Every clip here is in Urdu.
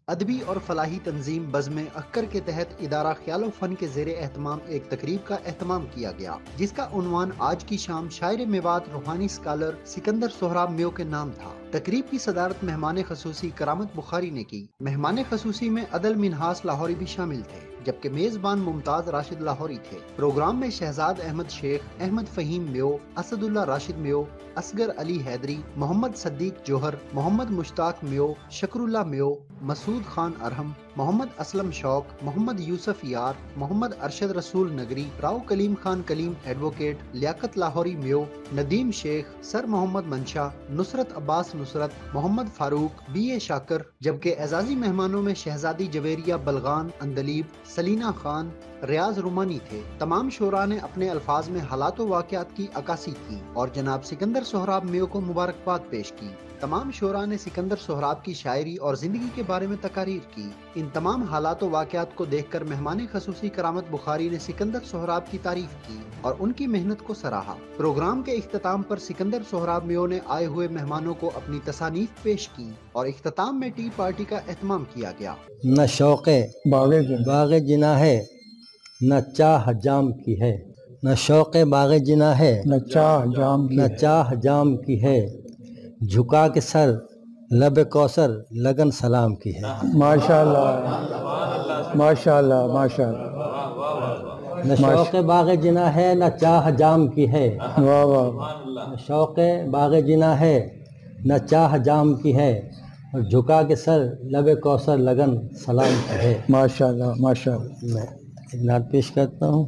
ادبی اور فلاحی تنظیم بزم اکر کے تحت ادارہ خیال و فن کے زیر اہتمام ایک تقریب کا اہتمام کیا گیا، جس کا عنوان آج کی شام شاعر میوات روحانی اسکالر سکندر سہراب میو کے نام تھا۔ تقریب کی صدارت مہمان خصوصی کرامت بخاری نے کی۔ مہمان خصوصی میں عدل منہاس لاہوری بھی شامل تھے، جبکہ میزبان ممتاز راشد لاہوری تھے۔ پروگرام میں شہزاد احمد شیخ، احمد فہیم میو، اسد اللہ راشد میو، اصغر علی حیدری، محمد صدیق جوہر، محمد مشتاق میو، شکر اللہ میو، مسعود خان ارہم، محمد اسلم شوق، محمد یوسف یار، محمد ارشد رسول نگری، راؤ کلیم خان کلیم ایڈوکیٹ، لیاقت لاہوری میو، ندیم شیخ، سر محمد منشا، نصرت عباس نصرت، محمد فاروق، بی اے شاکر، جبکہ اعزازی مہمانوں میں شہزادی جویریہ بلغان اندلیب، سلینا خان، ریاض رومانی تھے۔ تمام شعراء نے اپنے الفاظ میں حالات و واقعات کی عکاسی کی اور جناب سکندر سہراب میو کو مبارکباد پیش کی۔ تمام شعراء نے سکندر سہراب کی شاعری اور زندگی کے بارے میں تقاریر کی۔ ان تمام حالات و واقعات کو دیکھ کر مہمان خصوصی کرامت بخاری نے سکندر سہراب کی تعریف کی اور ان کی محنت کو سراہا۔ پروگرام کے اختتام پر سکندر سہراب میو نے آئے ہوئے مہمانوں کو اپنی تصانیف پیش کی اور اختتام میں ٹی پارٹی کا اہتمام کیا گیا۔ نہ شوق باغ جناح ہے، نہ چاہ جام کی ہے، نہ شوق باغ جناح ہے، نہ چاہ جام کی ہے، جھکا کے سر لب کوثر لگن سلام کی ہے۔ ماشاء اللہ ماشاء اللہ ماشاء اللہ۔ نہ شوق باغ جناح ہے، نہ چاہ جام کی ہے، واہ واہ۔ نہ شوق باغ جناح ہے، نہ چاہ جام کی ہے، اور جھکا کے سر لب کوثر لگن سلام کی ہے۔ ماشاء اللہ ماشاء اللہ۔ میں ایک نعت پیش کرتا ہوں۔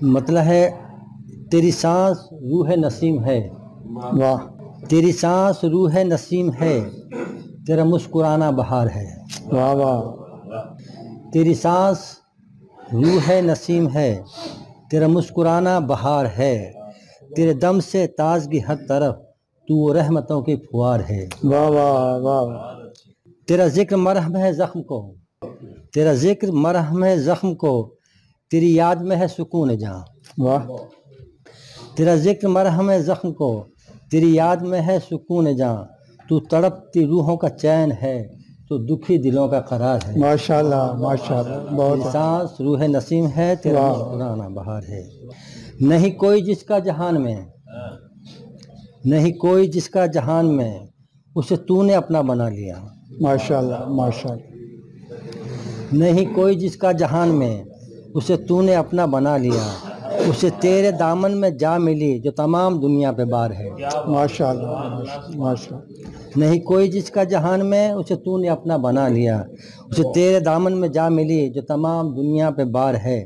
مطلب ہے تیری سانس روح نسیم ہے، واہ تیری سانس روح نسیم ہے، تیرا مسکرانا بہار ہے۔ واہ واہ۔ تیری سانس روح نسیم ہے، تیرا مسکرانا بہار ہے، تیرے دم سے تازگی ہر طرف، تو رحمتوں کی پھوار ہے۔ واہ واہ واہ۔ تیرا ذکر مرہم ہے زخم کو، تیرا ذکر مرہم ہے زخم کو، تیری یاد میں ہے سکون جہاں۔ واہ۔ تیرا ذکر مرہم ہے زخم کو، تیری یاد میں ہے سکون جہاں، تو تڑپتی روحوں کا چین ہے، تو دکھی دلوں کا قرار ہے۔ ماشاء اللہ ماشاء اللہ۔ بہت تیری سانس روح نسیم ہے، تیرا مسکرانا بہار ہے۔ نہیں کوئی جس کا جہان میں، نہیں کوئی جس کا جہان میں، اسے تو نے اپنا بنا لیا۔ ماشاء اللہ ماشاء اللہ۔ نہیں کوئی جس کا جہان میں، اسے تو نے اپنا بنا لیا، اسے تیرے دامن میں جا ملی جو تمام دنیا پہ بار ہے۔ ماشاء اللہ ماشاء اللہ۔ نہیں کوئی جس کا جہان میں، اسے تو نے اپنا بنا لیا، اسے تیرے دامن میں جا ملی جو تمام دنیا پہ بار ہے۔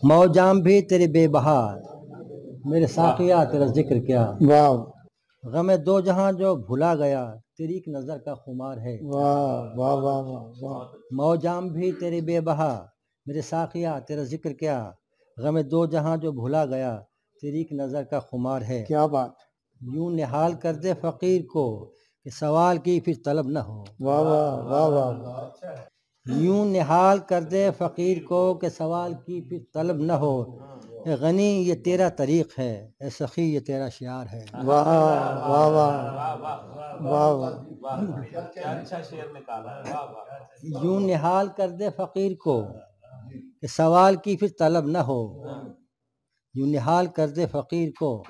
موجام بھی تیرے بے بہا، میرے ساقیہ تیرا ذکر کیا، واہ غم دو جہاں جو بھلا گیا، تیری ایک نظر کا خمار ہے۔ واہ واہ واہ واہ۔ موجام بھی تیرے بے بہا، میرے ساقیہ تیرا ذکر کیا، غم دو جہاں جو بھلا گیا، تیری ایک نظر کا خمار ہے۔ کیا بات۔ یوں نہال کر دے فقیر کو کہ سوال کی پھر طلب نہ ہو۔ واہ واہ واہ واہ۔ یوں نہال کر دے فقیر کو کہ سوال کی پھر طلب نہ ہو، اے غنی یہ تیرا طریق ہے، اے سخی یہ تیرا شعار ہے۔ واہ واہ واہ واہ واہ۔ یوں نہال کر دے فقیر کو کہ سوال کی پھر طلب نہ ہو، یوں نہال کر دے فقیر کو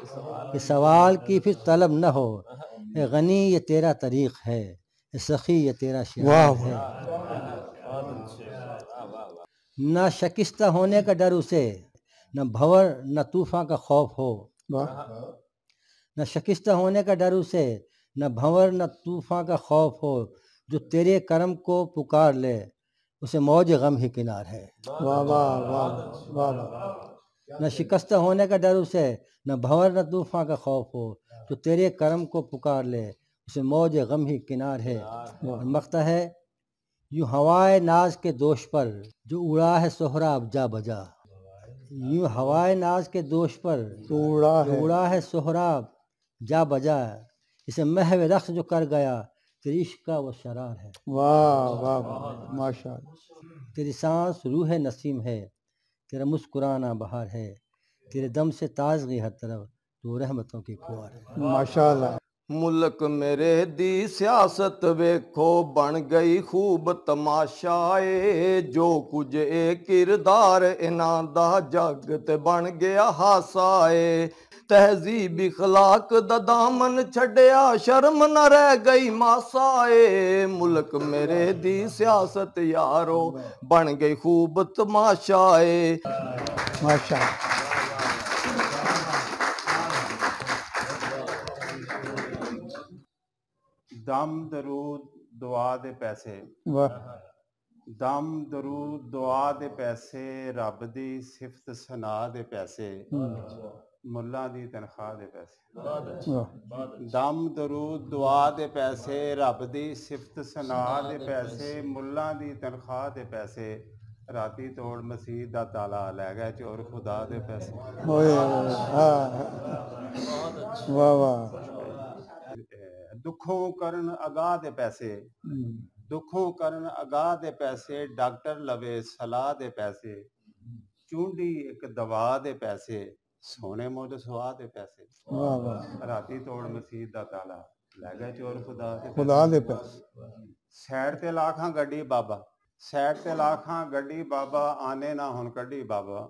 کہ سوال کی پھر طلب نہ ہو، اے غنی یہ تیرا طریق ہے، اے سخی یہ تیرا شعار ہے۔ نہ شکستہ ہونے کا ڈر اسے، نہ بھور نہ طوفان کا خوف ہو۔ نہ شکستہ ہونے کا ڈر اسے، نہ بھنور نہ طوفان کا خوف ہو، جو تیرے کرم کو پکار لے اسے موج غم ہی کنار ہے۔ واہ واہ واہ واہ۔ نہ شکستہ ہونے کا ڈر اسے، نہ بھنور نہ طوفان کا خوف ہو، جو تیرے کرم کو پکار لے اسے موج غم ہی کنار ہے۔ مقطع ہے یوں ہوائے ناز کے دوش پر جو اڑا ہے سہراب جا بجا، یوں ہوائے ناز کے دوش پر جو اڑا ہے سہراب جا بجا، اسے محو رقص جو کر گیا تیری عشق کا وہ شرار ہے۔ واہ واہ ماشاء اللہ۔ تیری سانس روح نسیم ہے، تیرا مسکرانا بہار ہے، تیرے دم سے تازگی ہر طرف، تو رحمتوں کی پھوار ہے۔ ماشاء اللہ۔ ਮੁਲਕ ਮੇਰੇ ਦੀ ਸਿਆਸਤ ਵੇਖੋ ਬਣ ਗਈ ਖੂਬ ਤਮਾਸ਼ਾ ਏ, ਜੋ ਕੁਝ ਇਹ ਕਿਰਦਾਰ ਇਹਨਾਂ ਦਾ ਜੱਗ ਤੇ ਬਣ ਗਿਆ ਹਾਸਾ ਏ। ਤਹਿਜ਼ੀਬ ਇਖਲਾਕ ਦਾ ਦਾਮਨ ਛੱਡਿਆ ਸ਼ਰਮ ਨਾ ਰਹਿ ਗਈ ਮਾਸਾ ਏ, ਮੁਲਕ ਮੇਰੇ ਦੀ ਸਿਆਸਤ ਯਾਰੋ ਬਣ ਗਈ ਖੂਬ ਤਮਾਸ਼ਾ ਏ। ਮਾਸ਼ਾ ਦਮ ਦਰੂਦ ਦੁਆ ਦੇ ਪੈਸੇ, ਵਾਹ ਦਮ ਦਰੂਦ ਦੁਆ ਦੇ ਪੈਸੇ, ਰੱਬ ਦੀ ਸਿਫਤ ਸਨਾ ਦੇ ਪੈਸੇ, ਮੁੱਲਾਂ ਦੀ ਤਨਖਾਹ ਦੇ ਪੈਸੇ। ਵਾਹ ਦਮ ਦਰੂਦ ਦੁਆ ਦੇ ਪੈਸੇ, ਰੱਬ ਦੀ ਸਿਫਤ ਸਨਾ ਦੇ ਪੈਸੇ, ਮੁੱਲਾਂ ਦੀ ਤਨਖਾਹ ਦੇ ਪੈਸੇ, ਰਾਤੀ ਤੋੜ ਮਸੀਤ ਦਾ ਤਾਲਾ ਲੈ ਗਿਆ ਚੋਰ ਖੁਦਾ ਦੇ ਪੈਸੇ। ਹੋਏ ਹਾਂ ਵਾਹ ਵਾਹ ਦੁੱਖੋਂ ਕਰਨ ਅਗਾਹ ਦੇ ਪੈਸੇ, ਦੁੱਖੋਂ ਕਰਨ ਅਗਾਹ ਦੇ ਪੈਸੇ, ਡਾਕਟਰ ਲਵੇ ਸਲਾਹ ਦੇ ਪੈਸੇ, ਚੂੰਡੀ ਇੱਕ ਦਵਾ ਦੇ ਪੈਸੇ, ਸੋਨੇ ਮੁੱਲ ਸੁਆਹ ਦੇ ਪੈਸੇ। ਵਾਹ ਵਾਹ ਰਾਤੀ ਤੋੜ ਮਸੀਤ ਦਾ ਤਾਲਾ ਲੈ ਗਿਆ ਚੋਰ ਖੁਦਾ ਦੇ ਖੁਦਾ ਦੇ ਪੈਸੇ। ਸਾਈਡ ਤੇ ਲਾਖਾਂ ਗੱਡੀ ਬਾਬਾ, ਸਾਈਡ ਤੇ ਲਾਖਾਂ ਗੱਡੀ ਬਾਬਾ, ਆਨੇ ਨਾ ਹੁਣ ਕੱਢੀ ਬਾਬਾ,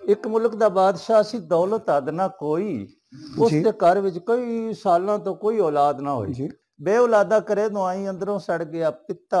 ਇੱਕ ਮੁਲਕ ਦਾ ਬਾਦਸ਼ਾਹ ਸੀ, ਦੌਲਤ ਆਦਨਾ ਕੋਈ, ਉਸ ਜੀ। ਦੇ ਘਰ ਵਿੱਚ ਕਈ ਸਾਲਾਂ ਤੋਂ ਕੋਈ ਔਲਾਦ ਨਾ ਹੋਈ। ਜੀ ਬੇ ਔਲਾਦਾ ਕਰੇ ਦੁਆਈ, ਅੰਦਰੋਂ ਸੜ ਗਿਆ ਪਿੱਤਾ,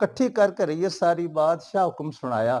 ਇਕੱਠੀ ਕਰ ਕਰੀਏ ਸਾਰੀ ਬਾਦਸ਼ਾਹ ਹੁਕਮ ਸੁਣਾਇਆ,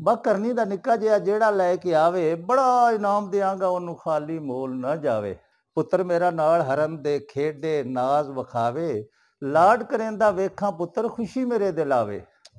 ਬਾ ਕਰਨੀ ਦਾ ਨਿੱਕਾ ਜਿਹਾ ਜਿਹੜਾ ਲੈ ਕੇ ਆਵੇ, ਬੜਾ ਇਨਾਮ ਦਿਆਂਗਾ ਉਹਨੂੰ, ਖਾਲੀ ਮੋਲ ਨਾ ਜਾਵੇ। ਪੁੱਤਰ ਮੇਰਾ ਨਾਲ ਹਰਨ ਦੇ ਖੇਡੇ, ਨਾਜ਼ ਵਿਖਾਵੇ, ਲਾਡ ਕਰੇਂਦਾ ਵੇਖਾਂ ਪੁੱਤਰ, ਖੁਸ਼ੀ ਮੇਰੇ ਦਿਲ ਆਵੇ।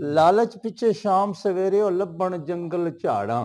ਲਾਲਚ ਪਿੱਛੇ ਸ਼ਾਮ ਸਵੇਰੇ ਉਹ ਲੱਭਣ ਜੰਗਲ ਝਾੜਾਂ।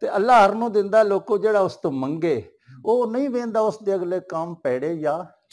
ਤੇ ਅੱਲਾ ਹਰ ਨੂੰ ਦਿੰਦਾ ਲੋਕੋ ਜਿਹੜਾ ਉਸ ਤੋਂ ਮੰਗੇ, ਉਹ ਨਹੀਂ ਵੇਂਦਾ ਉਸ ਦੇ ਅਗਲੇ ਕੰਮ ਪੈੜੇ ਜਾਂ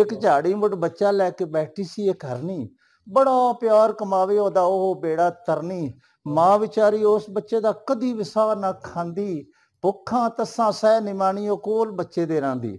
ਇੱਕ ਝਾੜੀ ਮੁੱਢ ਬੱਚਾ ਲੈ ਕੇ ਬੈਠੀ ਸੀ ਇੱਕ ਹਰਨੀ, ਬੜਾ ਪਿਆਰ ਕਮਾਵੇ ਉਹਦਾ ਉਹ ਬੇੜਾ ਤਰਨੀ। ਮਾਂ ਵਿਚਾਰੀ ਉਸ ਬੱਚੇ ਦਾ ਕਦੀ ਵਿਸਾ ਨਾ ਖਾਂਦੀ, ਭੁੱਖਾਂ ਤੱਸਾਂ ਸਹਿ ਨਿਮਾਣੀ ਉਹ ਕੋਲ ਬੱਚੇ ਦੇ ਰਾਂਦੀ।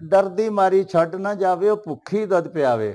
ਡਰਦੀ ਮਾਰੀ ਛੱਡ ਨਾ ਜਾਵੇ, ਉਹ ਭੁੱਖੀ ਦੁੱਧ ਪਿਆਵੇ।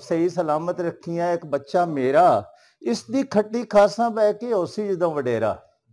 ਸਹੀ ਸਲਾਮਤ ਰੱਖੀਆਂ ਇੱਕ ਬੱਚਾ ਮੇਰਾ, ਇਸ ਦੀ ਖੱਟੀ ਖਾਸਾਂ ਬਹਿ ਕੇ ਹੋਸੀ ਜਦੋਂ ਵਡੇਰਾ।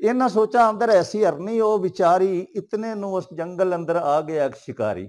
ਇਹਨਾਂ ਸੋਚਾਂ ਅੰਦਰ ਐਸੀ ਹਰਨੀ ਉਹ ਵਿਚਾਰੀ, ਇਤਨੇ ਨੂੰ ਉਸ ਜੰਗਲ ਅੰਦਰ ਆ ਗਿਆ ਇੱਕ ਸ਼ਿਕਾਰੀ।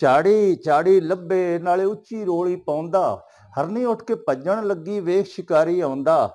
ਝਾੜੀ ਝਾੜੀ ਲੱਭੇ ਨਾਲੇ ਉੱਚੀ ਰੋਲੀ ਪਾਉਂਦਾ, ਹਰਨੀ ਉੱਠ ਕੇ ਭੱਜਣ ਲੱਗੀ ਵੇਖ ਸ਼ਿਕਾਰੀ ਆਉਂਦਾ।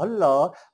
ਹੱਲਾ,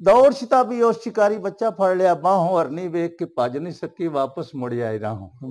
ਦੌੜ ਸ਼ਿਤਾਬੀ ਉਸ ਸ਼ਿਕਾਰੀ ਬੱਚਾ ਫੜ ਲਿਆ ਬਾਹੋਂ, ਹਰਨੀ ਵੇਖ ਕੇ ਭੱਜ ਨਹੀਂ ਸਕੀ, ਵਾਪਸ ਮੁੜ ਆਈ ਰਾਹੋਂ।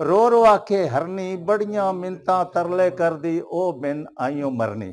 ਰੋ ਰੋ ਆਖੇ ਹਰਨੀ, ਬੜੀਆਂ ਮਿੰਤਾਂ ਤਰਲੇ ਕਰਦੀ, ਉਹ ਬਿਨ ਆਈਓ ਮਰਨੀ।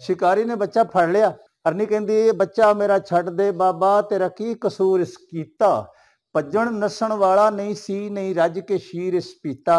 ਸ਼ਿਕਾਰੀ ਨੇ ਬੱਚਾ ਫੜ ਲਿਆ, ਹਰਨੀ ਕਹਿੰਦੀ ਇਹ ਬੱਚਾ ਮੇਰਾ ਛੱਡ ਦੇ ਬਾਬਾ, ਤੇਰਾ ਕੀ ਕਸੂਰ ਇਸ ਕੀਤਾ, ਭੱਜਣ ਨੱਸਣ ਵਾਲਾ ਨਹੀਂ ਸੀ, ਨਹੀਂ ਰੱਜ ਕੇ ਸ਼ੀਰ ਇਸ ਪੀਤਾ।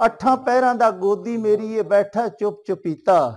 8 ਪਹਿਰਾਂ ਦਾ ਗੋਦੀ ਮੇਰੀ ਇਹ ਬੈਠਾ ਚੁੱਪ ਚੁਪੀਤਾ,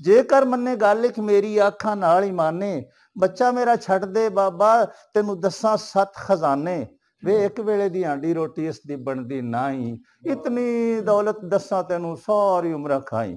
ਜੇਕਰ ਮੰਨੇ ਗੱਲ ਲਿਖ ਮੇਰੀ ਅੱਖਾਂ ਨਾਲ ਹੀ ਮਾਨੇ, ਬੱਚਾ ਮੇਰਾ ਛੱਡ ਦੇ ਬਾਬਾ, ਤੈਨੂੰ ਦੱਸਾਂ 7 ਖਜ਼ਾਨੇ। ਵੇ ਇੱਕ ਵੇਲੇ ਦੀ ਆਂਡੀ ਰੋਟੀ ਇਸ ਦੀ ਬਣਦੀ ਨਹੀਂ, ਇਤਨੀ ਦੌਲਤ ਦੱਸਾਂ ਤੈਨੂੰ ਸਾਰੀ ਉਮਰ ਖਾਈ।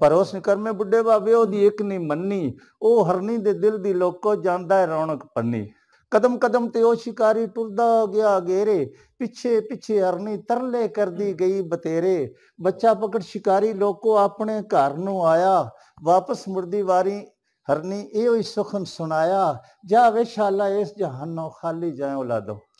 ਪਰ ਉਸ ਕਰਮੇ ਬੁੱਢੇ ਬਾਬੇ ਉਹਦੀ ਇੱਕ ਨਹੀਂ ਮੰਨੀ, ਉਹ ਹਰਨੀ ਦੇ ਦਿਲ ਦੀ ਲੋਕੋ ਜਾਂਦਾ ਹੈ ਰੌਣਕ ਪੰਨੀ। ਕਦਮ ਕਦਮ ਤੇ ਉਹ ਸ਼ਿਕਾਰੀ ਟੁਰਦਾ ਗਿਆ ਗੇਰੇ, ਪਿੱਛੇ ਪਿੱਛੇ ਹਰਨੀ ਤਰਲੇ ਕਰਦੀ ਗਈ ਬਤੇਰੇ। ਬੱਚਾ ਪਕੜ ਸ਼ਿਕਾਰੀ ਲੋਕੋ ਆਪਣੇ ਘਰ ਨੂੰ ਆਇਆ, ਵਾਪਸ ਮੁੜਦੀ ਵਾਰੀ ਹਰਨੀ ਇਹੋ ਹੀ ਸੁਖਨ ਸੁਣਾਇਆ, ਜਾਵੇ ਸ਼ਾਲਾ ਇਸ ਜਹਾਨੋਂ ਖਾਲੀ ਜਾਏ ਔਲਾਦੋ,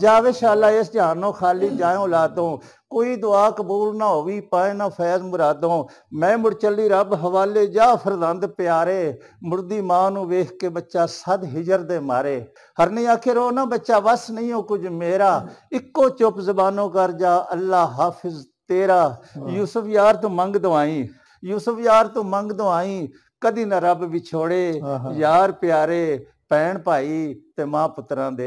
ਜਾਵੇ ਸ਼ਾਲਾ ਇਸ ਜਹਾਨੋਂ ਖਾਲੀ ਜਾਏ ਔਲਾਦੋਂ, ਕੋਈ ਦੁਆ ਕਬੂਲ ਨਾ ਹੋਵੀ ਪਾਏ ਨਾ ਫੈਜ਼ ਮੁਰਾਦੋਂ। ਮੈਂ ਮੁੜ ਚੱਲੀ ਰੱਬ ਹਵਾਲੇ, ਜਾ ਫਰਜ਼ੰਦ ਪਿਆਰੇ, ਮੁੜਦੀ ਮਾਂ ਨੂੰ ਵੇਖ ਕੇ ਬੱਚਾ ਸਦ ਹਿਜਰ ਦੇ ਮਾਰੇ। ਹਰਨੀ ਆਖੇ ਰੋ ਨਾ ਬੱਚਾ ਵਸ ਨਹੀਂ ਹੋ ਕੁਝ ਮੇਰਾ, ਇੱਕੋ ਚੁੱਪ ਜ਼ਬਾਨੋਂ ਕਰ ਜਾ ਅੱਲਾ ਹਾਫਿਜ਼ ਤੇਰਾ। ਯੂਸਫ ਯਾਰ ਤੂੰ ਮੰਗ ਦਵਾਈ, ਯੂਸਫ ਯਾਰ ਤੂੰ ਮੰਗ ਦਵਾਈ, ਕਦੀ ਨਾ ਰੱਬ ਵਿਛੋੜੇ, ਯਾਰ ਪਿਆਰੇ ਭੈਣ ਭਾਈ ਤੇ ਮਾਂ ਪੁੱਤਰਾਂ ਦੇ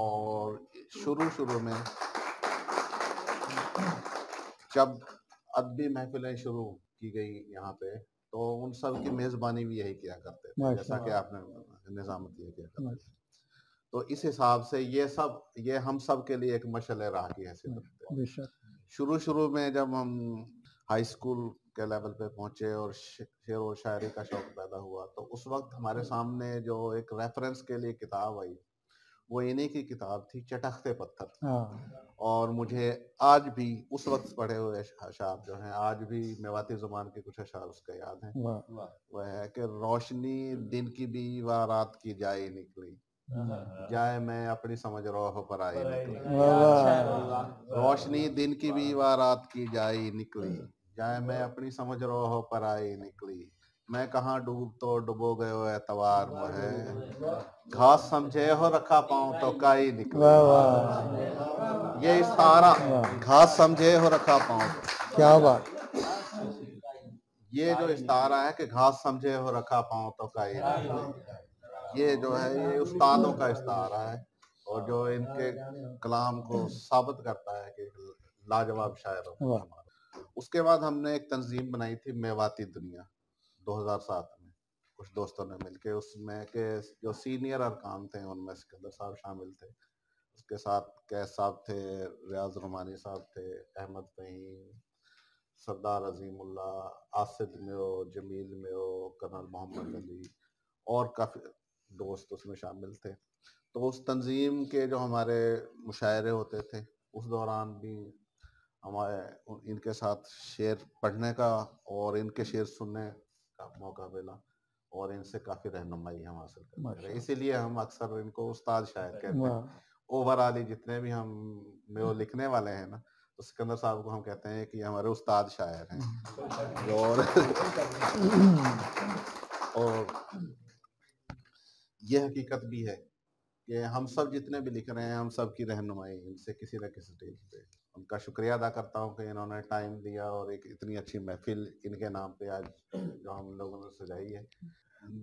اور شروع میں جب ادبی محفلیں شروع کی گئی یہاں پہ تو ان سب کی میزبانی بھی یہی کیا کرتے تھے، جیسا کہ آپ نے نظامت یہ کیا کرتے تھے. تو اس حساب سے یہ ہم سب کے لیے ایک مشعل راہ کی حیثیت رکھتے ہیں. شروع میں جب ہم ہائی اسکول کے لیول پہ پہنچے اور شعر و شاعری کا شوق پیدا ہوا تو اس وقت ہمارے سامنے جو ایک ریفرنس کے لیے کتاب آئی وہ انہی کی کتاب تھی چٹختے پتھر. اور مجھے آج بھی اس وقت پڑھے ہوئے اشعار جو ہیں آج بھی میواتی زبان کے کچھ اشعار اس کا یاد ہیں. وہ ہے کہ روشنی دن کی بھی و رات کی جائے نکلی، جائے میں اپنی سمجھ روح پر آئی نکلی. روشنی دن کی بھی و رات کی جائے نکلی، جائے میں اپنی سمجھ روح پر آئی نکلی. میں کہاں ڈوب تو ڈبو گئے ہو اعتبار مجھے، گھاس سمجھے ہو رکھا پاؤں تو کائی نکلی. یہ استعارہ گھاس سمجھے ہو رکھا پاؤں، کیا بات. یہ جو استعارہ ہے کہ گھاس سمجھے ہو رکھا پاؤں تو کائی نکلی، یہ جو ہے یہ استادوں کا استعارہ ہے اور جو ان کے کلام کو ثابت کرتا ہے کہ لاجواب شاعر ہو. اس کے بعد ہم نے ایک تنظیم بنائی تھی میواتی دنیا 2007 میں کچھ دوستوں نے مل کے. اس میں کہ جو سینئر ارکان تھے ان میں سکندر صاحب شامل تھے، اس کے ساتھ قیس صاحب تھے، ریاض رحمانی صاحب تھے، احمد فہیم، سردار عظیم اللہ، آصد میو، جمیل میو، کرنل محمد علی اور کافی دوست اس میں شامل تھے. تو اس تنظیم کے جو ہمارے مشاعرے ہوتے تھے اس دوران بھی ہمارے ان کے ساتھ شعر پڑھنے کا اور ان کے شعر سننے کا موقع ملا اور ان سے کافی رہنمائی ہم حاصل کرتے رہے. اسی لیے ہم اکثر ان کو استاد شاعر کہتے ہیں. اوورالی جتنے بھی ہم میں لکھنے والے ہیں نا تو سکندر صاحب کو ہم کہتے ہیں کہ ہمارے استاد شاعر ہیں. اور یہ حقیقت بھی ہے کہ ہم سب جتنے بھی لکھ رہے ہیں ہم سب کی رہنمائی ان سے کسی نہ کسی سٹیج پہ. ان کا شکریہ ادا کرتا ہوں کہ انہوں نے ٹائم دیا اور ایک اتنی اچھی محفل ان کے نام پہ آج جو ہم لوگوں نے سجائی ہے.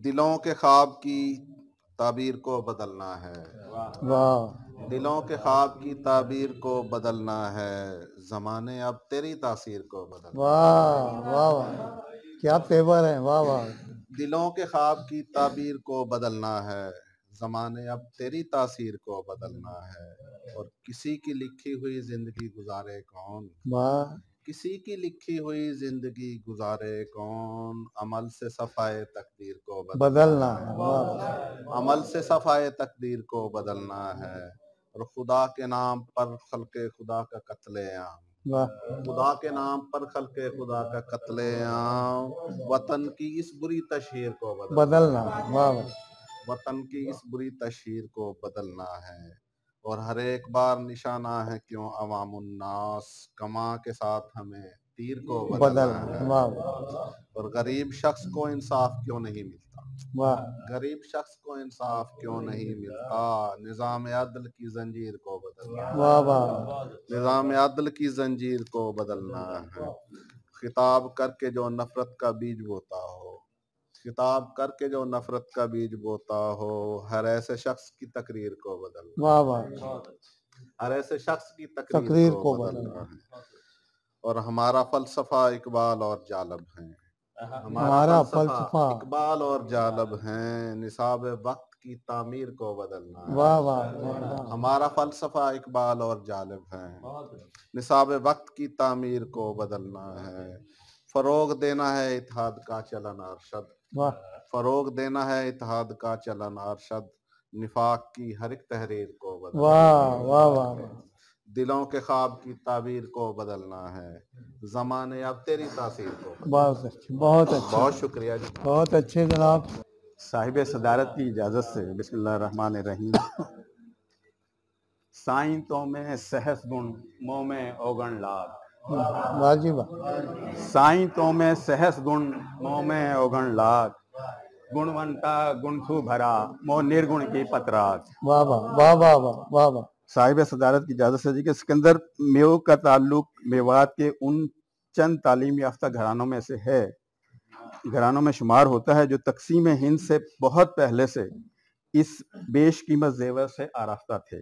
دلوں کے خواب کی تعبیر کو بدلنا ہے، دلوں کے خواب کی تعبیر کو بدلنا ہے، زمانے اب تیری تاثیر کو بدلنا. واہ واہ واہ کیا پیور ہے. واہ واہ. دلوں کے خواب کی تعبیر کو بدلنا ہے، زمانے اب تیری تاثیر کو بدلنا ہے. اور کسی کی لکھی ہوئی زندگی گزارے کون، کسی کی لکھی ہوئی زندگی گزارے کون، عمل سے صفائے تقدیر کو بدلنا ہے، عمل سے صفائے تقدیر کو بدلنا ہے. اور خدا کے نام پر خلق خدا کا قتل عام، خدا کے نام پر خلق خدا کا قتل عام، وطن کی اس بری تشہیر کو بدلنا ہے، وطن کی اس بری تشہیر کو بدلنا ہے. اور ہر ایک بار نشانہ ہے کیوں عوام الناس، کماں کے ساتھ ہمیں تیر کو بدلنا ہے. اور غریب شخص کو انصاف کیوں نہیں ملتا، غریب شخص کو انصاف کیوں نہیں ملتا، نظام عدل کی زنجیر کو بدلنا ہے، نظام عدل کی زنجیر کو بدلنا ہے. خطاب کر کے جو نفرت کا بیج بوتا ہو، خطاب کر کے جو نفرت کا بیج بوتا ہو، ہر ایسے شخص کی تقریر کو بدلنا، ہر ایسے شخص کی تقریر کو بدلنا ہے. اور ہمارا فلسفہ اقبال اور جالب ہیں، ہمارا فلسفہ اقبال اور جالب ہیں، نصاب وقت کی تعمیر کو بدلنا ہے. ہمارا فلسفہ اقبال اور جالب ہیں، نصاب وقت کی تعمیر کو بدلنا ہے. فروغ دینا ہے اتحاد کا چلن ارشد، فروغ دینا ہے اتحاد کا چلن ارشد، نفاق کی ہر ایک تحریر کو بدلنا ہے. دلوں کے خواب کی تعبیر کو بدلنا ہے، زمانے اب تیری تاثیر کو بدلنا ہے. بہت اچھے بہت اچھے بہت شکریہ جی. بہت اچھے جناب. صاحب صدارت کی اجازت سے بسم اللہ الرحمن الرحیم. سائیں تو میں سہس گن منہ میں اوگن لاگ، واجب سائیں تو میں سہس گن منہ میں اوگن لاگ، گنونتا گنسو بھرا مو نرگن کی پتراگ. واہ واہ واہ واہ واہ واہ واہ. صاحب صدارت کی اجازت سے جی کہ سکندر میو کا تعلق میوات کے ان چند تعلیم یافتہ گھرانوں میں سے ہے، گھرانوں میں شمار ہوتا ہے جو تقسیم ہند سے بہت پہلے سے اس بیش قیمت زیور سے آراستہ تھے.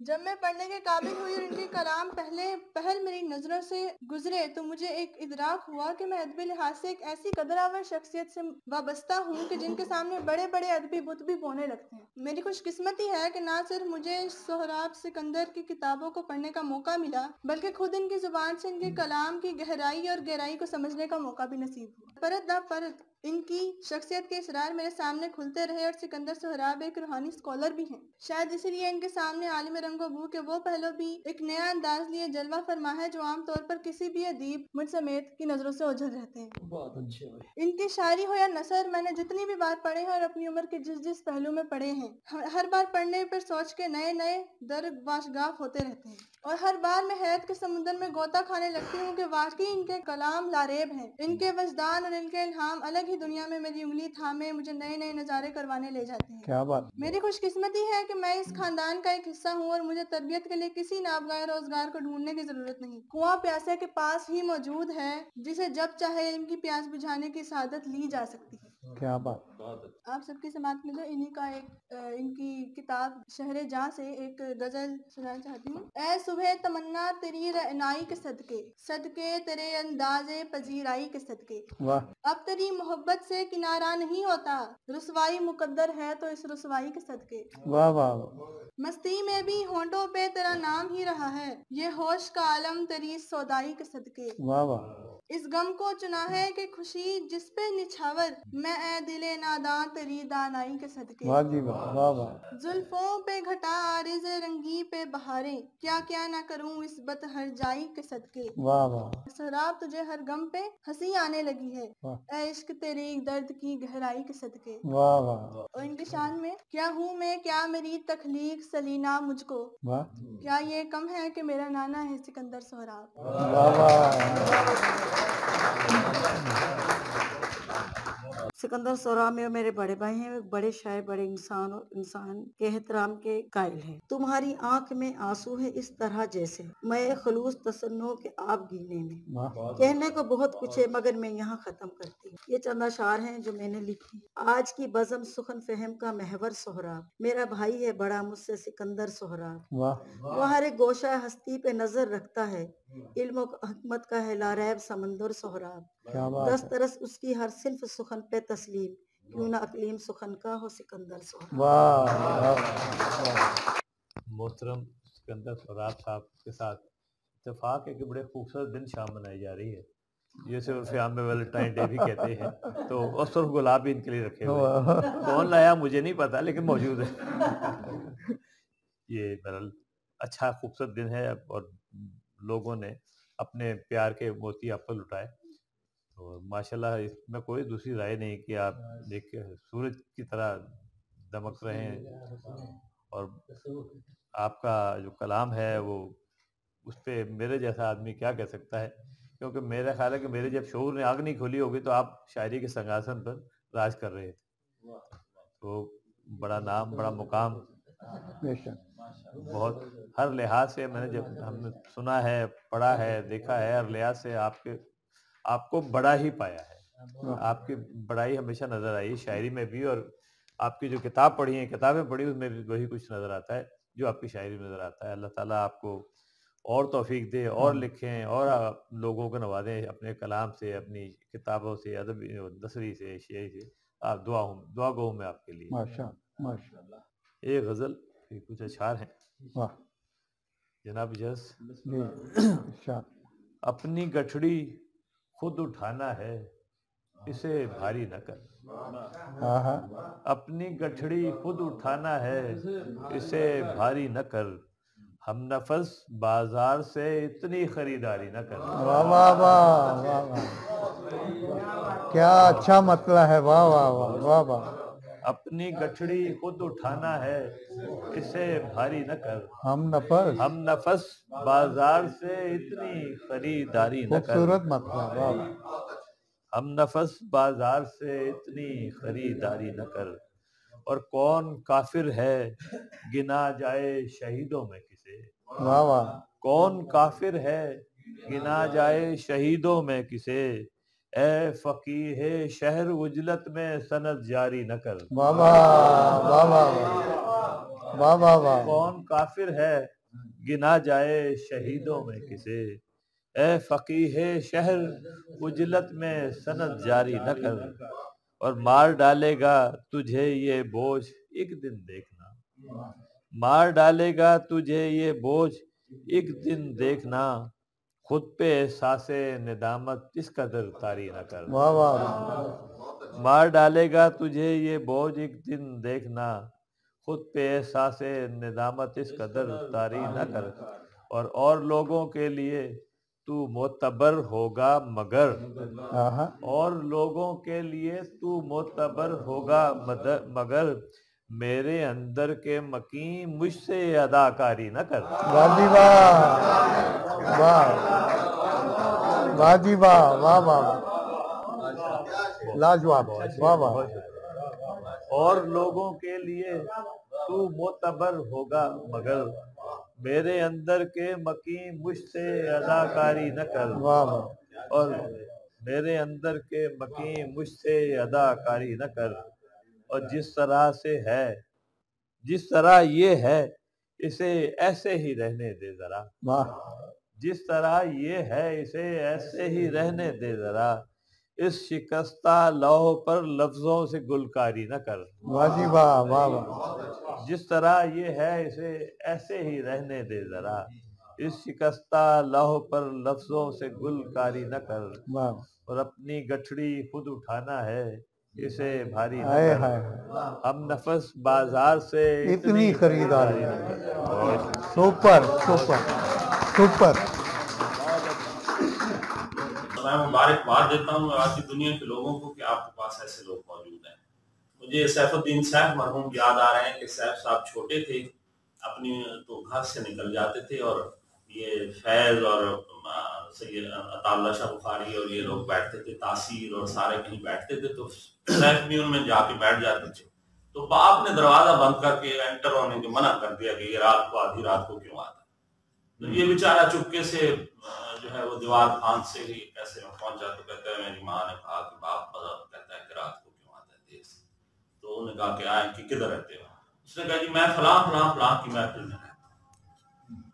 جب میں پڑھنے کے قابل ہوئی اور ان کے کلام پہل میری نظروں سے گزرے تو مجھے ایک ادراک ہوا کہ میں ادبی لحاظ سے ایک ایسی قدرآور شخصیت سے وابستہ ہوں کہ جن کے سامنے بڑے بڑے ادبی بت بھی بونے لگتے ہیں۔ میری خوش قسمتی ہے کہ نہ صرف مجھے سہراب سکندر کی کتابوں کو پڑھنے کا موقع ملا بلکہ خود ان کی زبان سے ان کے کلام کی گہرائی اور گہرائی کو سمجھنے کا موقع بھی نصیب ہوا۔ پرت در پرت ان کی شخصیت کے اسرار میرے سامنے کھلتے رہے اور سکندر سہراب ایک روحانی اسکالر بھی ہیں۔ شاید اسی لیے ان کے سامنے عالم رنگ و بو کے وہ پہلو بھی ایک نیا انداز لیے جلوہ فرما ہے جو عام طور پر کسی بھی ادیب مجھ سمیت کی نظروں سے اوجھل رہتے ہیں۔ بہت اچھے ہوئے۔ ان کی شاعری ہو یا نثر میں نے جتنی بھی بار پڑھے ہیں اور اپنی عمر کے جس پہلو میں پڑھے ہیں ہر بار پڑھنے پر سوچ کے نئے نئے در واشگاف ہوتے رہتے ہیں اور ہر بار میں حیرت کے سمندر میں غوطہ کھانے لگتی ہوں کہ واقعی ان کے کلام لاریب ہیں۔ ان کے وجدان اور ان کے الہام الگ ہی دنیا میں میری انگلی تھامے مجھے نئے نئے نظارے کروانے لے جاتے ہیں۔ کیا بات۔ میری خوش قسمتی ہے کہ میں اس خاندان کا ایک حصہ ہوں اور مجھے تربیت کے لیے کسی نابغہ روزگار کو ڈھونڈنے کی ضرورت نہیں۔ کنواں پیاسے کے پاس ہی موجود ہے جسے جب چاہے علم کی پیاس بجھانے کی سعادت لی جا سکتی ہے۔ کیا بات۔ آپ سب کی سماعت میں انہی کا ان کی کتاب شہر جاں سے ایک غزل سنانا چاہتی ہوں۔ اے صبح تمنا تیری رعنائی کے صدقے، صدقے تیرے انداز پذیرائی کے صدقے، واہ۔ اب تیری محبت سے کنارہ نہیں ہوتا، رسوائی مقدر ہے تو اس رسوائی کے صدقے، واہ واہ۔ مستی میں بھی ہونٹوں پہ تیرا نام ہی رہا ہے، یہ ہوش کا عالم تیری سودائی کے صدقے، واہ واہ۔ اس غم کو چنا ہے کہ خوشی جس پہ نچھاور، میں اے دل ناداں تیری دانائی کے صدقے، واہ جی واہ، واہ واہ۔ زلفوں پہ گھٹا عارض رنگی پہ بہاریں، کیا کیا نہ کروں اس بت ہر جائی کے صدقے، واہ واہ۔ سہراب تجھے ہر غم پہ ہنسی آنے لگی ہے، واہ۔ اے عشق تیری درد کی گہرائی کے صدقے، واہ واہ۔ اور ان کی شان میں کیا ہوں میں کیا میری تخلیق سلینا مجھ کو، واہ کیا یہ کم ہے کہ میرا نانا ہے سکندر سہراب۔ واہ واہ۔ سکندر سہراب میں میرے بڑے بھائی ہیں، بڑے شاعر، بڑے انسان اور انسان کے احترام کے قائل ہیں۔ تمہاری آنکھ میں آنسو ہے اس طرح جیسے میں خلوص تصنع کے آپ گینے میں، کہنے کو بہت کچھ ہے مگر میں یہاں ختم کرتی ہوں۔ یہ چند اشعار ہیں جو میں نے لکھی۔ آج کی بزم سخن فہم کا محور سہراب، میرا بھائی ہے بڑا مجھ سے سکندر سہراب، وہ ہر ایک گوشہ ہستی پہ نظر رکھتا ہے، علم و حکمت کا ہے لاریب سمندر سہراب، دسترس اس کی ہر صنف سخن پہ تسلیم، کیوں نہ اقلیم سخن کا ہو سکندر سہراب۔ محترم سکندر سہراب صاحب کے ساتھ اتفاق ہے کہ بڑے خوبصورت دن شام منائی جا رہی ہے، جیسے عرف عام میں ویلنٹائن ڈے بھی کہتے ہیں، تو اور سرخ گلاب بھی ان کے لیے رکھے ہوئے ہیں، کون لایا مجھے نہیں پتا لیکن موجود ہے۔ یہ بہرحال اچھا خوبصورت دن ہے اور لوگوں نے اپنے پیار کے موتی آپ پر لٹائے، اور ماشاءاللہ اس میں کوئی دوسری رائے نہیں کہ آپ ایک سورج کی طرح دمک رہے ہیں، اور آپ کا جو کلام ہے وہ اس پہ میرے جیسا آدمی کیا کہہ سکتا ہے، کیونکہ میرا خیال ہے کہ میرے جب شعور نے آگ نہیں کھولی ہوگی تو آپ شاعری کے سنگاسن پر راج کر رہے تھے، تو بڑا نام، بڑا مقام، بہت ہر لحاظ سے میں نے جب ہم نے سنا ہے، پڑھا ہے، دیکھا ہے، ہر لحاظ سے آپ کو بڑا ہی پایا ہے، آپ کی بڑائی ہمیشہ نظر آئی شاعری میں بھی، اور آپ کی جو کتاب پڑھی ہیں، کتابیں پڑھی اس میں بھی وہی کچھ نظر آتا ہے جو آپ کی شاعری میں نظر آتا ہے۔ اللہ تعالیٰ آپ کو اور توفیق دے، اور لکھیں، اور لوگوں کو نوازیں اپنے کلام سے، اپنی کتابوں سے، ادب نثری سے، شعری سے۔ آپ دعا گو میں آپ کے لیے۔ ماشاءاللہ۔ ایک غزل کچھ اشعار ہیں جناب جس، اپنی گٹھڑی خود اٹھانا ہے اسے بھاری نہ کر، اپنی گٹھڑی خود اٹھانا ہے اسے بھاری نہ کر، ہم نفس بازار سے اتنی خریداری نہ کر۔ واہ واہ واہ واہ، کیا اچھا مطلب ہے، واہ واہ واہ واہ واہ۔ اپنی گٹھڑی خود اٹھانا ہے اسے بھاری نہ کر، ہم نفس بازار سے اتنی خریداری نہ کر، خوبصورت مطلب، واہ، ہم نفس بازار سے اتنی خریداری نہ کر، اور کون کافر ہے گنا جائے شہیدوں میں کسے، واہ واہ، کون کافر ہے گنا جائے شہیدوں میں کسے، اے فقیہ شہر عجلت میں سند جاری نہ کر۔ واہ واہ واہ واہ، واہ واہ واہ، کون کافر ہے گنا جائے شہیدوں میں کسے، اے فقیہ شہر اجلت میں سند جاری نہ کر، اور مار ڈالے گا تجھے یہ بوجھ ایک دن دیکھنا، مار ڈالے گا تجھے یہ بوجھ ایک دن دیکھنا، خود پہ احساس ندامت اس قدر طاری نہ کر، واہ واہ، مار ڈالے گا تجھے یہ بوجھ ایک دن دیکھنا، خود پہ احساس ندامت اس قدر طاری نہ کر، اور لوگوں کے لیے تو معتبر ہوگا مگر، اور لوگوں کے لیے تو معتبر ہوگا مگر، میرے اندر کے مکین مجھ سے اداکاری نہ کر۔ واہ جی واہ، واہ واہ جی واہ، واہ واہ، لاجواب، واہ واہ، اور لوگوں کے لیے تو معتبر ہوگا مگر، میرے اندر کے مکین مجھ سے اداکاری نہ کر، واہ واہ، اور میرے اندر کے مکین مجھ سے اداکاری نہ کر، اور جس طرح سے ہے جس طرح یہ ہے اسے ایسے ہی رہنے دے ذرا، واہ، جس طرح یہ ہے اسے ایسے ہی رہنے دے ذرا، اس شکستہ لوح پر لفظوں سے گلکاری نہ کر، واہ جی واہ، واہ واہ، جس طرح یہ ہے اسے ایسے ہی رہنے دے ذرا، اس شکستہ لوح پر لفظوں سے گلکاری نہ کر، واہ، اور اپنی گٹھڑی خود اٹھانا ہے اسے بھاری نہ ہائے کر، ہائے، ہم نفس بازار سے اتنی خریداری، نہ کر۔ Super super super. میں مبارکباد دیتا ہوں آج کی دنیا کے لوگوں کو کہ آپ کے پاس ایسے لوگ موجود ہیں۔ مجھے سیف الدین سیف مرحوم یاد آ رہے ہیں کہ سیف صاحب چھوٹے تھے، اپنی تو گھر سے نکل جاتے تھے، اور یہ فیض اور سید عطا اللہ شاہ بخاری اور یہ لوگ بیٹھتے تھے، تاثیر اور سارے کہیں بیٹھتے تھے، تو سیف بھی ان میں جا کے بیٹھ جاتے تھے، تو باپ نے دروازہ بند کر کے انٹر ہونے کے منع کر دیا کہ یہ رات کو آدھی رات کو کیوں آتا ہے۔ تو یہ بیچارہ چپکے سے جو ہے وہ دیوار پھاند سے ہی کیسے میں پہنچا، تو کہتا ہے میری ماں نے کہا کہ باپ کہتا ہے کہ رات کو کیوں آتا ہے دیر سے، تو انہوں نے کہا کہ آئیں کہ کدھر رہتے ہو؟ اس نے کہا جی میں فلاں فلاں فلاں کی محفل میں رہتا ہوں۔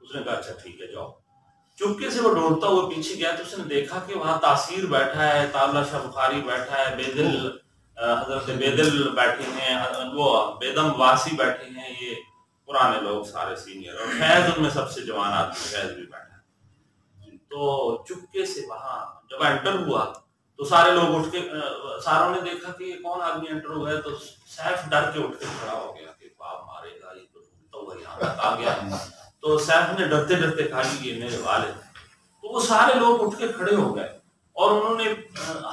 اس نے کہا اچھا ٹھیک ہے جاؤ۔ چپکے سے وہ ڈھونڈتا ہوا پیچھے گیا تو اس نے دیکھا کہ وہاں تاثیر بیٹھا ہے، تعالیٰ شاہ بخاری بیٹھا ہے، بیدل حضرت بیدل بیٹھے ہیں، وہ بیدم واسی بیٹھے ہیں، یہ پرانے لوگ سارے سینئر، اور فیض ان میں سب سے جوان آدمی فیض بھی بیٹھا ہے۔ تو چپکے سے وہاں جب انٹر ہوا تو سارے لوگ اٹھ کے، ساروں نے دیکھا کہ یہ کون آدمی انٹر ہو گیا، تو سیف ڈر کے اٹھ کے کھڑا ہو گیا کہ باپ مارے گا، یہ تو ڈھونڈتا ہوا یہاں تک آ گیا۔ تو سیف نے ڈرتے ڈرتے کہا کہ یہ میرے والد ہیں۔ تو وہ سارے لوگ اٹھ کے کھڑے ہو گئے اور انہوں نے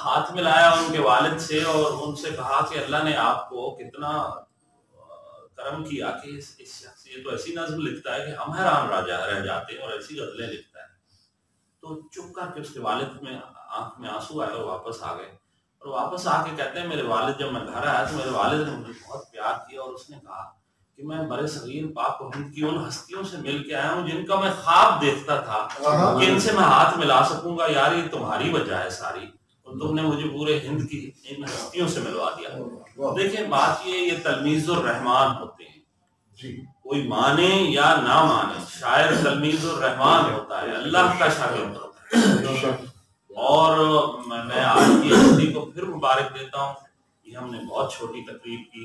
ہاتھ ملایا ان کے والد سے اور ان سے کہا کہ اللہ نے آپ کو کتنا کرم کیا کہ اس شخص، یہ تو ایسی نظم لکھتا ہے کہ ہم حیران رہ جاتے ہیں، اور ایسی غزلیں لکھتا ہے۔ تو چپ کر کے اس کے والد میں آنکھ میں آنسو آئے اور واپس آ گئے، اور واپس آ کے کہتے ہیں میرے والد جب میں گھر آیا تو میرے والد نے مجھے بہت پیار کیا، اور اس نے کہا کہ میں برے صغیر پاک و ہند کی ان ہستیوں سے مل کے آیا ہوں جن کا میں خواب دیکھتا تھا کہ ان سے میں ہاتھ ملا سکوں گا، یار یہ تمہاری وجہ ہے ساری، اور تم نے مجھے پورے ہند کی ان ہستیوں سے ملوا دیا۔ دیکھیں بات یہ تلمیذ الرحمان ہوتے ہیں، کوئی مانے یا نہ مانے، شاعر تلمیذ الرحمان ہوتا ہے، اللہ کا شاگرد ہوتا ہے۔ اور میں آج کی ہستی کو پھر مبارک دیتا ہوں، یہ ہم نے بہت چھوٹی تقریب کی،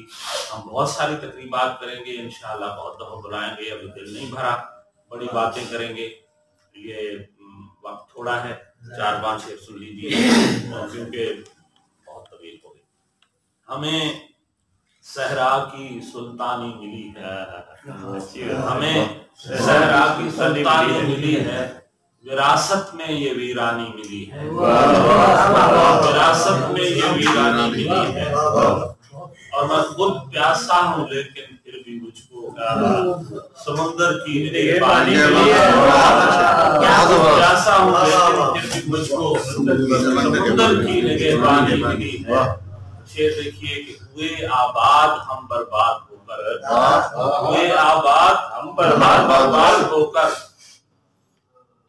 ہم بہت ساری تقریبات کریں گے انشاءاللہ، بہت دفعہ بلائیں گے، ابھی دل نہیں بھرا، بڑی باتیں کریں گے، یہ وقت تھوڑا ہے، 4-5 شعر سن لیجیے کیونکہ بہت طویل ہو گئی۔ ہمیں صحرا کی سلطانی ملی ہے، ہمیں صحرا کی سلطانی ملی ہے، وراثت میں یہ ویرانی ملی ہے، وراثت میں یہ ویرانی ملی ہے، اور میں خود پیاسا ہوں لیکن پھر بھی مجھ کو سمندر کی نگہبانی ملی ہے، پیاسا ہوں لیکن پھر بھی مجھ کو سمندر کی نگہبانی ملی ہے۔ شعر دیکھیے کہ ہوئے آباد ہم برباد ہو کر، ہوئے آباد ہم برباد ہو کر،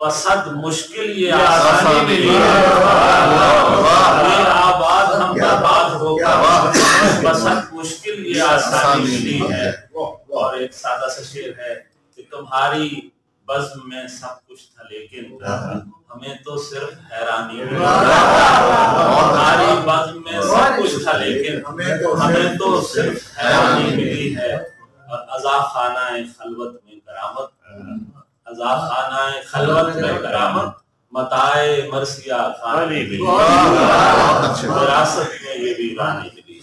بسد مشکل یہ آسانی ملی ہے، ہوئے آباد ہم برباد ہو کر، بسد مشکل یہ آسانی ملی ہے، اور اور ایک سادہ سا شعر ہے کہ تمہاری بزم میں سب کچھ تھا لیکن ہمیں تو صرف حیرانی ملی، تمہاری بزم میں سب کچھ تھا لیکن ہمیں تو صرف حیرانی ملی ہے، اور عزا خانہ خلوت میں کرامت، عزا خانہ خلوت میں کرامت، متاع مرثیہ خانے ملی، وراثت میں یہ ویرانی ملی۔